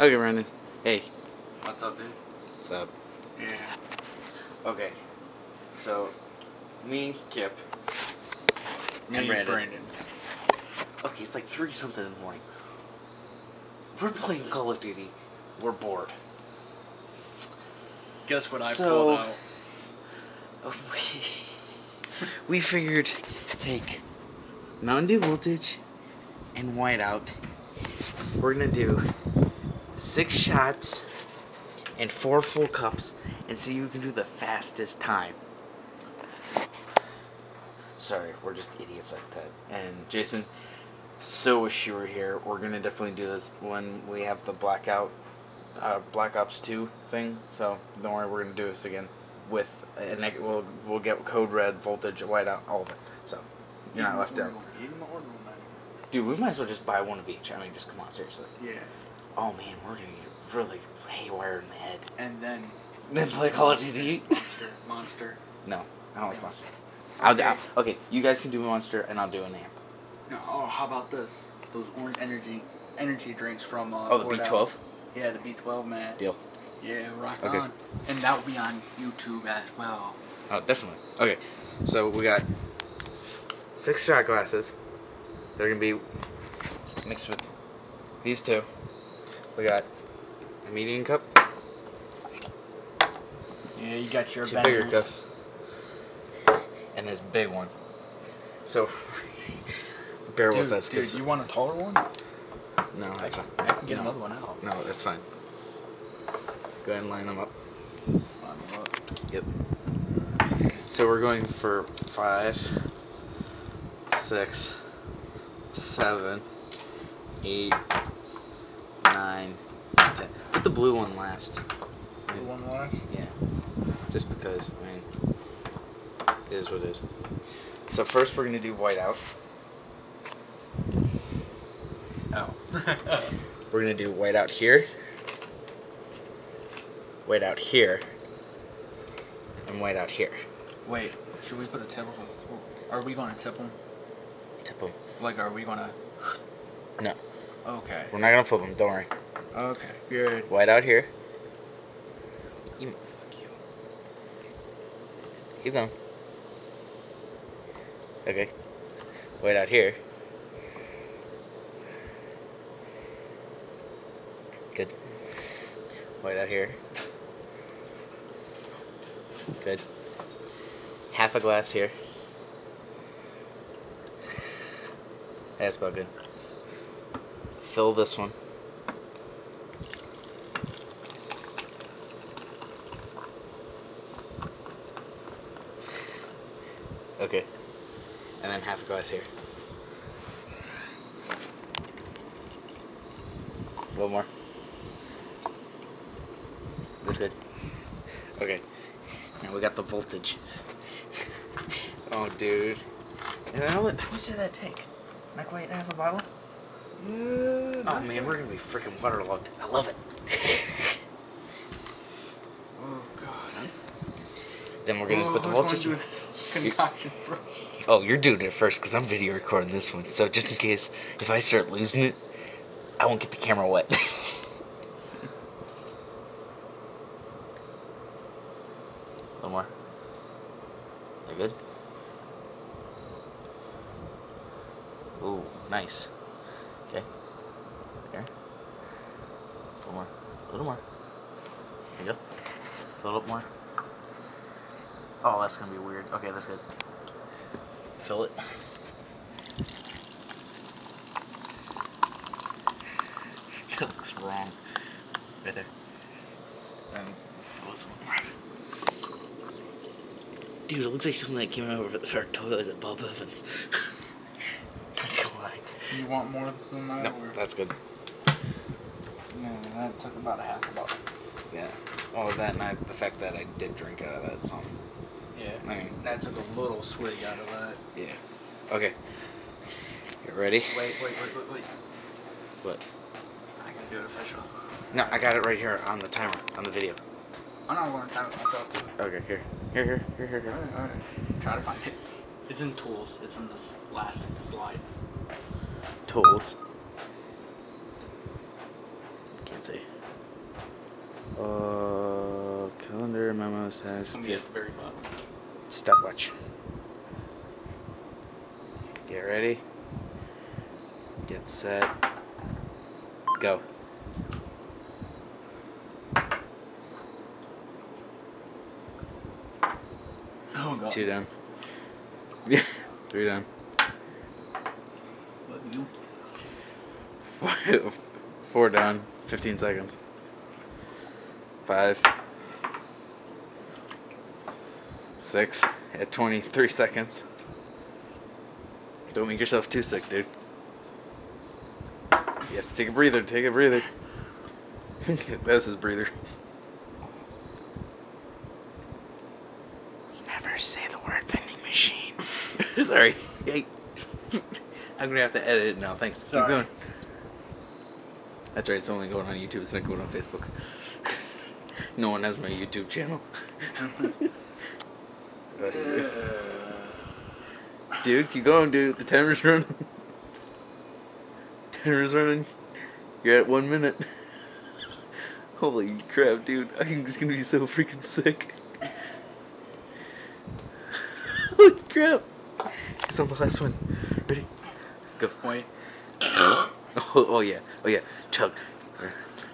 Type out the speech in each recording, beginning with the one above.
Okay, Brandon. Hey. What's up, dude? What's up? Yeah. Okay. So, me, Kip, Me, and Brandon. Okay, it's like 3 something in the morning. We're playing Call of Duty. We're bored. Guess what I pulled out? We figured to take Mountain Dew Voltage and Whiteout. We're gonna do 6 shots and 4 full cups and see who can do the fastest time. Sorry, we're just idiots like that. And Jason, so wish you were here. We're gonna definitely do this when we have the Black Ops 2 thing. So don't worry, we're gonna do this again with we'll get Code Red, Voltage, Whiteout, all of it. So you're not left out. Dude, we might as well just buy one of each. I mean, just come on, seriously. Yeah. Oh man, we're gonna get really haywire in the head. And then Play Call of Duty. Monster. No, I don't like Monster. Okay. Okay, you guys can do Monster, and I'll do an amp. No, oh, how about this? Those orange energy drinks from the Ford B12? Out. Yeah, the B12, man. Deal. Yeah, rock Okay. on. And that will be on YouTube as well. Oh, definitely. Okay, so we got 6 shot glasses. They're gonna be mixed with these 2. We got a medium cup, Yeah, you got your 2 bigger Bengals. cups, and this big one. So bear with us, Dude, cause you want a taller one? no, that's fine. I can get No. another one out. No, that's fine. Go ahead and line them up. Yep. So we're going for 5, 6, 7, 8, 9, 10. Put the blue one last. Blue one last? Yeah. Just because, I mean, it is what it is. So first we're gonna do Whiteout. Oh. We're gonna do Whiteout here, Whiteout here, and Whiteout here. Wait, should we put a tip on? Are we gonna tip them? Tip them. Like, are we gonna? No. Okay. We're not gonna flip them. Don't worry. Okay. Good. Whiteout here. Keep going. Okay. Whiteout here. Good. Whiteout here. Good. Half a glass here. That's about good. Fill this one. Okay. And then half a glass here. A little more. That's good. Okay. Now we got the Voltage. Oh, dude. And how much did that take? Not quite half a bottle? Yeah. Oh man, we're gonna be freaking waterlogged. I love it. Oh god. Then we're gonna put the Voltage. Concoction, bro. Oh, you're doing it first because I'm video recording this one. So just in case if I start losing it, I won't get the camera wet. A little more. That good? Ooh, nice. Okay. There. A little more. A little more. There you go. A little more. Oh, that's gonna be weird. Okay, that's good. Fill it. It looks wrong. Right there. And fill this one more. Dude, it looks like something that came out of our toilet at Bob Evans. Not gonna lie. You want more than that? No, or? that's good. Yeah, that took about a half a bottle. Yeah. Oh, that and the fact that I did drink out of that some. Yeah. I mean, that took a little swig out of that. yeah. Okay. You ready? Wait. What? I gotta do it official. No, I got it right here on the timer, on the video. I'm not gonna time it myself too. Okay, here. Here. Alright. Try to find it. It's in tools. It's in this last slide. Tools. Can't say. Calendar, memos, tasks. Somebody at the very bottom. Stopwatch. Get ready. Get set. Go. Oh god. 2 down. Yeah. 3 down. What you? 4 down. 15 seconds. 5. 6 at 23 seconds. Don't make yourself too sick, dude. Yes, take a breather. Take a breather. That's his breather. Never say the word vending machine. Sorry. Hey. I'm gonna have to edit it now. Thanks. Keep Sorry. going. That's right. It's only going on YouTube. It's not going on Facebook. No one has my YouTube channel. Dude, keep going, dude. The timer's running. Timer's running. You're at 1 minute. Holy crap, dude. I'm just gonna be so freaking sick. Holy crap. It's on the last one. Ready? Go. Wait. Oh yeah. Oh yeah. Chug.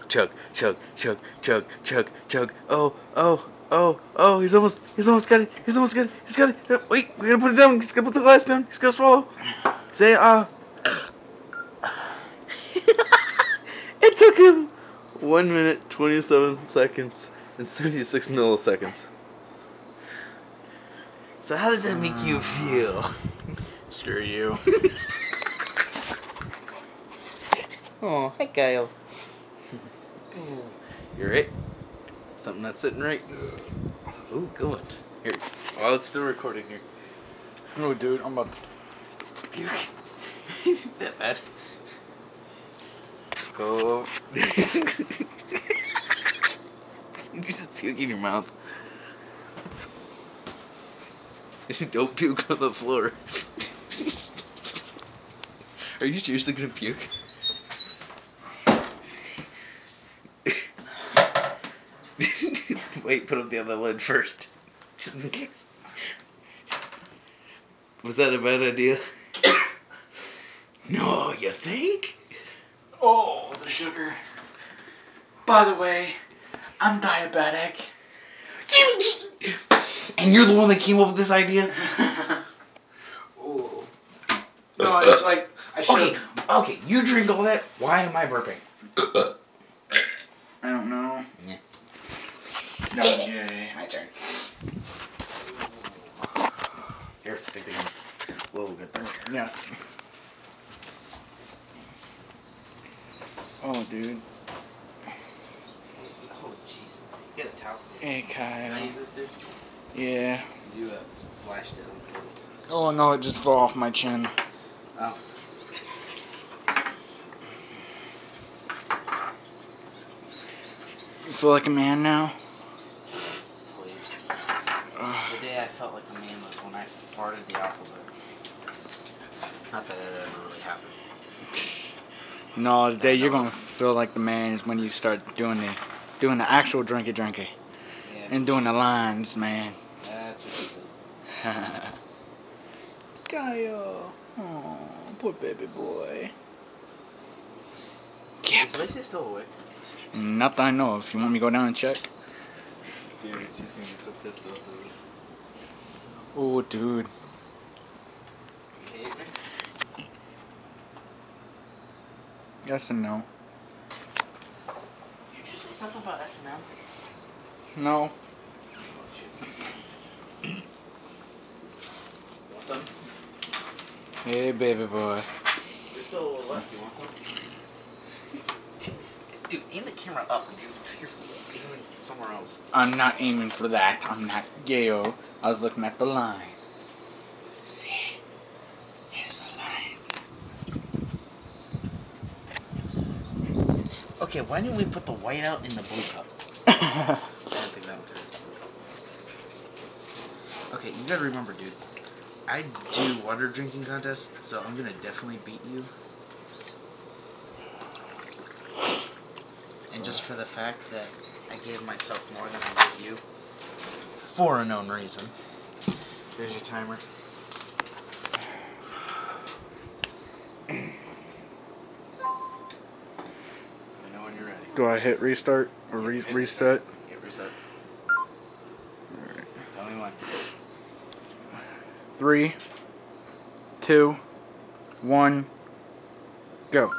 Chug. Chug. Chug. Chug. Chug. Chug. Oh, he's almost got it. He's almost got it. He's got it. Wait, we gotta put it down. He's gotta put the glass down. He's gotta swallow. Say, It took him 1 minute, 27 seconds, and 76 milliseconds. So how does that make you feel? Screw you. Oh, hi Kyle. You're right. Something not sitting right. Ooh, good one. Here. Oh, it's still recording here. No, dude, I'm about to Puke. That bad. Go. You just puke in your mouth. Don't puke on the floor. Are you seriously gonna puke? Wait, put up the other lid first. Just in case. Was that a bad idea? No, you think? Oh, the sugar. By the way, I'm diabetic. And you're the one that came up with this idea? Oh. No, it's like I should. Okay, you drink all that. Why am I burping? I don't know. Yeah. No, yeah. My turn. Here, take the gun. Whoa, good burn. Yeah. Oh, dude. Oh, jeez. Get a towel. Hey, Can I Kyle. use this, dude? Yeah. You splashed it on the table. Oh no, it just fell off my chin. Oh. You feel like a man now? Please. The day I felt like a man was when I farted the alphabet. Not that it ever really happened. No, the day you're gonna feel like the man is when you start doing the actual drinky Yeah, and doing the lines, man. that's what you said. Kyle. Oh, poor baby boy. Is Lacey still awake? Not that I know of. You want me to go down and check? Dude, she's gonna get so pissed off of this. Oh, dude. Okay. Yes and no. Did you say something about S&M? No. Want some? Hey, baby boy. There's still a little left. You want some? Dude, aim the camera up, dude. You're aiming somewhere else. I'm not aiming for that. I'm not gayo. I was looking at the line. See? Here's the lines. Okay, why didn't we put the white out in the blue cup? I don't think that would fit. Okay, you gotta remember, dude. I do water drinking contests, so I'm gonna definitely beat you. just for the fact that I gave myself more than I gave you. For a known reason. There's your timer. Let me know when you're ready. Do I hit restart or reset? Hit reset. Alright. Tell me when. 3, 2, 1, go.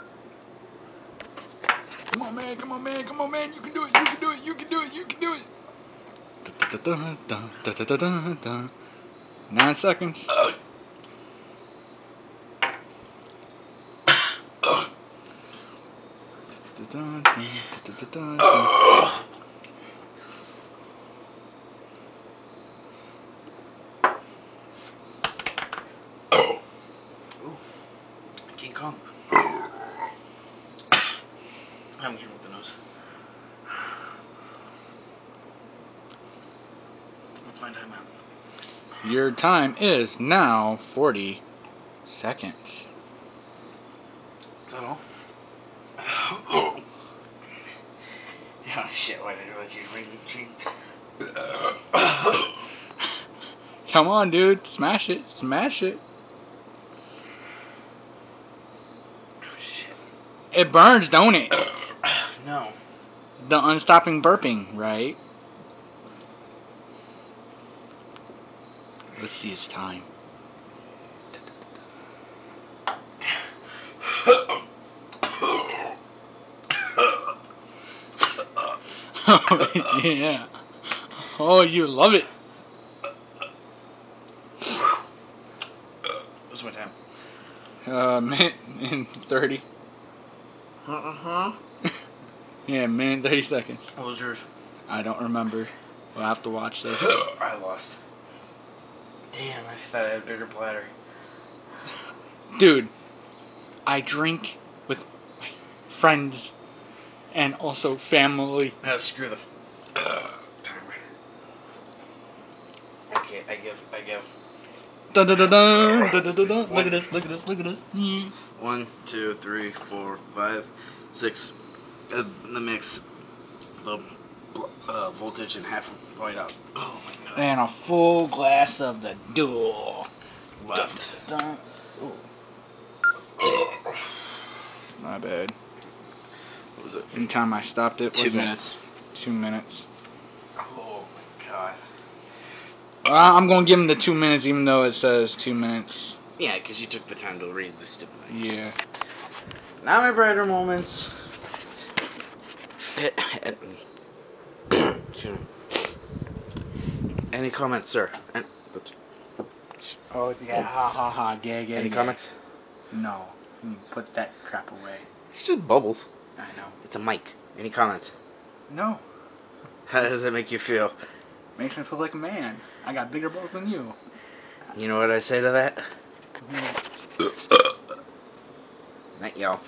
Come on, man. Come on, man. Come on, man. You can do it. You can do it. You can do it. You can do it. 9 seconds. King Kong. I'm here with the nose. What's my time out? Your time is now 40 seconds. Is that all? Yeah, shit, why did I let you bring the cheap? Come on, dude. Smash it. Smash it. Oh, shit. It burns, don't it? No. The unstopping burping, right? Let's see his time. Yeah. Oh, you love it. What's my time? Minute and 30. Uh-huh. Yeah, minute and 30 seconds. What was yours? I don't remember. We'll have to watch this. I lost. Damn, I thought I had a bigger platter. Dude, I drink with my friends and also family. Screw the timer. Okay, I give. Dun, dun, dun, dun, dun, dun, dun, dun. Look at this, look at this, look at this. 1, 2, 3, 4, 5, 6. The mix. The voltage and half point up. Oh my god. And a full glass of the duel. Left. Dun, dun, dun. My bad. What was it? Anytime I stopped it, 2 minutes. 2 minutes. Oh my god. I'm gonna give him the 2 minutes, even though it says 2 minutes. Yeah, because you took the time to read the stupid thing. Yeah. Now my brighter moments. Any comments, sir? Oh yeah, ha ha ha, gay. Any comments? No, you put that crap away. It's just bubbles. I know. It's a mic. Any comments? No, How does that make you feel? makes me feel like a man. I got bigger balls than you. You know what I say to that? Night, y'all.